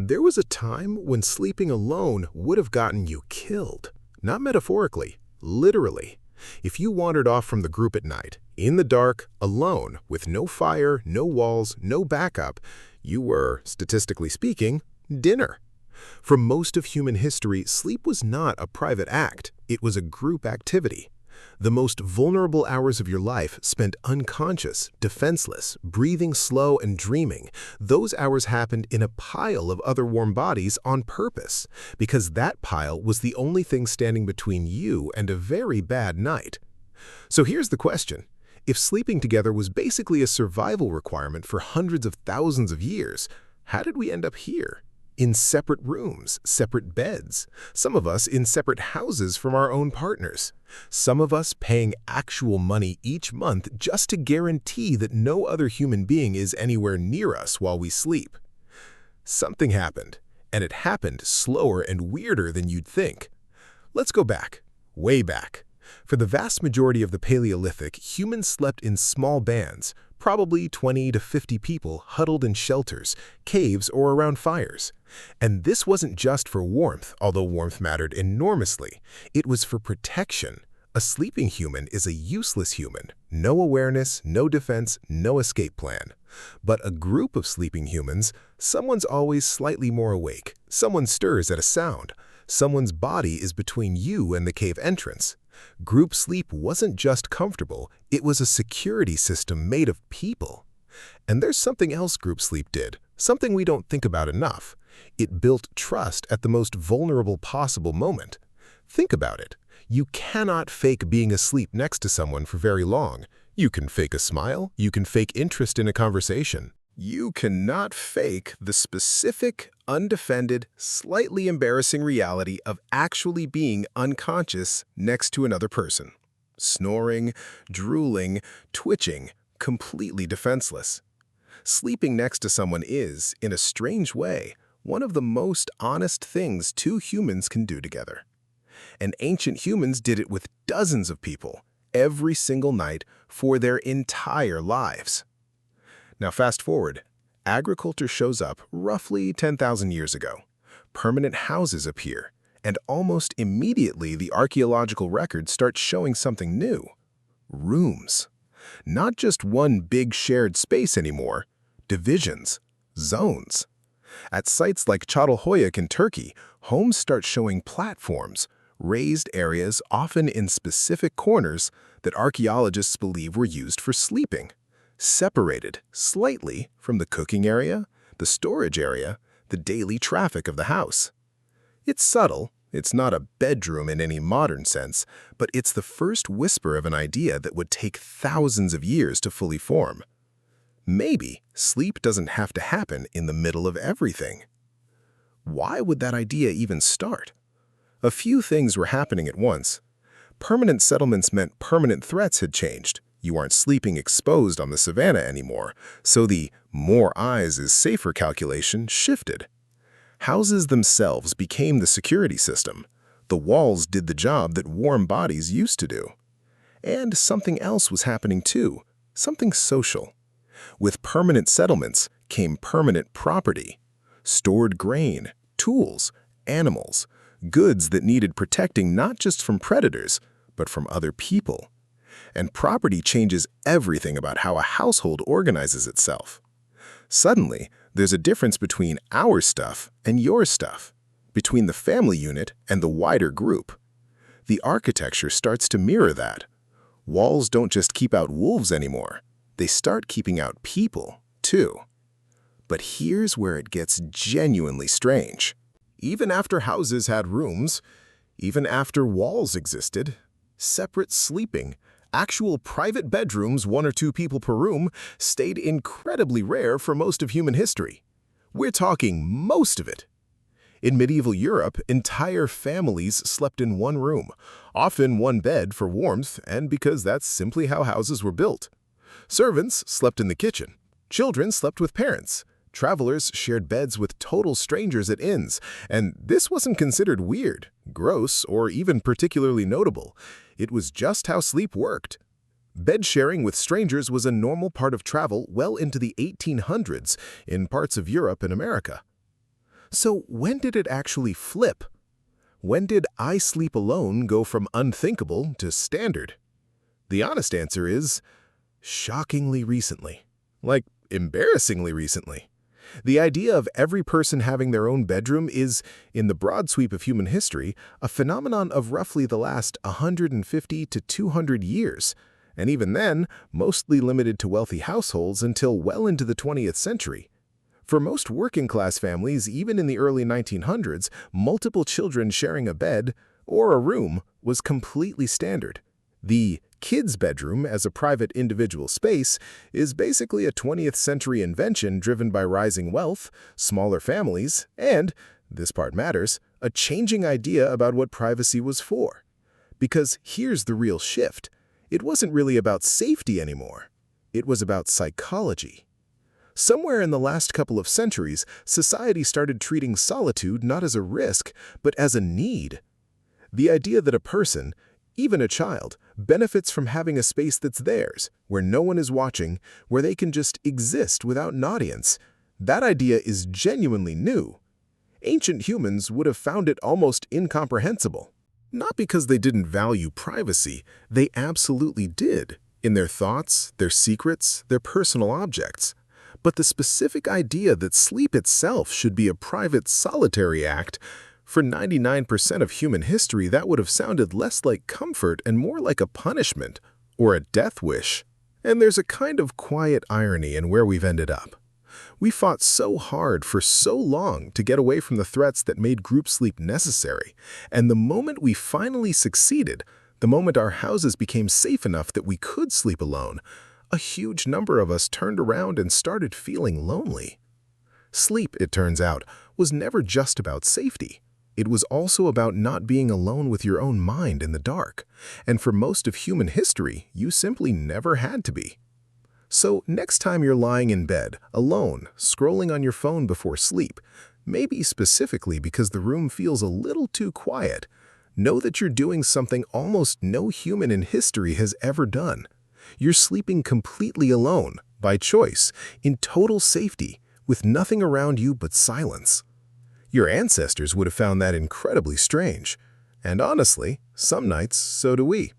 There was a time when sleeping alone would have gotten you killed. Not metaphorically, literally. If you wandered off from the group at night, in the dark, alone, with no fire, no walls, no backup, you were, statistically speaking, dinner. For most of human history, sleep was not a private act. It was a group activity. The most vulnerable hours of your life spent unconscious, defenseless, breathing slow and dreaming. Those hours happened in a pile of other warm bodies on purpose, because that pile was the only thing standing between you and a very bad night. So here's the question. If sleeping together was basically a survival requirement for hundreds of thousands of years, how did we end up here? In separate rooms, separate beds, some of us in separate houses from our own partners, some of us paying actual money each month just to guarantee that no other human being is anywhere near us while we sleep. Something happened, and it happened slower and weirder than you'd think. Let's go back, way back. For the vast majority of the Paleolithic, humans slept in small bands, probably 20 to 50 people huddled in shelters, caves, or around fires. And this wasn't just for warmth, although warmth mattered enormously. It was for protection. A sleeping human is a useless human. No awareness, no defense, no escape plan. But a group of sleeping humans, someone's always slightly more awake. Someone stirs at a sound. Someone's body is between you and the cave entrance. Group sleep wasn't just comfortable, it was a security system made of people. And there's something else group sleep did, something we don't think about enough. It built trust at the most vulnerable possible moment. Think about it. You cannot fake being asleep next to someone for very long. You can fake a smile, you can fake interest in a conversation. You cannot fake the specific, undefended, slightly embarrassing reality of actually being unconscious next to another person. Snoring, drooling, twitching, completely defenseless. Sleeping next to someone is, in a strange way, one of the most honest things two humans can do together. And ancient humans did it with dozens of people, every single night, for their entire lives. Now fast forward, agriculture shows up roughly 10,000 years ago. Permanent houses appear, and almost immediately the archaeological record starts showing something new. Rooms. Not just one big shared space anymore, divisions, zones. At sites like Çatalhöyük in Turkey, homes start showing platforms, raised areas often in specific corners that archaeologists believe were used for sleeping. Separated slightly from the cooking area, the storage area, the daily traffic of the house. It's subtle, it's not a bedroom in any modern sense, but it's the first whisper of an idea that would take thousands of years to fully form. Maybe sleep doesn't have to happen in the middle of everything. Why would that idea even start? A few things were happening at once. Permanent settlements meant permanent threats had changed. You aren't sleeping exposed on the savannah anymore, so the more eyes is safer calculation shifted. Houses themselves became the security system. The walls did the job that warm bodies used to do. And something else was happening too, something social. With permanent settlements came permanent property, stored grain, tools, animals, goods that needed protecting not just from predators, but from other people. And property changes everything about how a household organizes itself. Suddenly, there's a difference between our stuff and your stuff, between the family unit and the wider group. The architecture starts to mirror that. Walls don't just keep out wolves anymore. They start keeping out people, too. But here's where it gets genuinely strange. Even after houses had rooms, even after walls existed, separate sleeping, actual private bedrooms, 1 or 2 people per room, stayed incredibly rare for most of human history. We're talking most of it. In medieval Europe, entire families slept in one room, often one bed for warmth, and because that's simply how houses were built. Servants slept in the kitchen. Children slept with parents. Travelers shared beds with total strangers at inns, and this wasn't considered weird, gross, or even particularly notable. It was just how sleep worked. Bed sharing with strangers was a normal part of travel well into the 1800s in parts of Europe and America. So when did it actually flip? When did I sleep alone go from unthinkable to standard? The honest answer is shockingly recently. Like, embarrassingly recently. The idea of every person having their own bedroom is, in the broad sweep of human history, a phenomenon of roughly the last 150 to 200 years, and even then, mostly limited to wealthy households until well into the 20th century. For most working-class families, even in the early 1900s, multiple children sharing a bed, or a room, was completely standard. The kids' bedroom as a private individual space is basically a 20th century invention driven by rising wealth, smaller families, and, this part matters, a changing idea about what privacy was for. Because here's the real shift. It wasn't really about safety anymore. It was about psychology. Somewhere in the last couple of centuries, society started treating solitude not as a risk, but as a need. The idea that a person, even a child, benefits from having a space that's theirs, where no one is watching, where they can just exist without an audience. That idea is genuinely new. Ancient humans would have found it almost incomprehensible. Not because they didn't value privacy, they absolutely did, in their thoughts, their secrets, their personal objects. But the specific idea that sleep itself should be a private, solitary act, for 99% of human history, that would have sounded less like comfort and more like a punishment or a death wish. And there's a kind of quiet irony in where we've ended up. We fought so hard for so long to get away from the threats that made group sleep necessary, and the moment we finally succeeded, the moment our houses became safe enough that we could sleep alone, a huge number of us turned around and started feeling lonely. Sleep, it turns out, was never just about safety. It was also about not being alone with your own mind in the dark. And for most of human history, you simply never had to be. So next time you're lying in bed, alone, scrolling on your phone before sleep, maybe specifically because the room feels a little too quiet, know that you're doing something almost no human in history has ever done. You're sleeping completely alone, by choice, in total safety, with nothing around you but silence. Your ancestors would have found that incredibly strange. And honestly, some nights, so do we.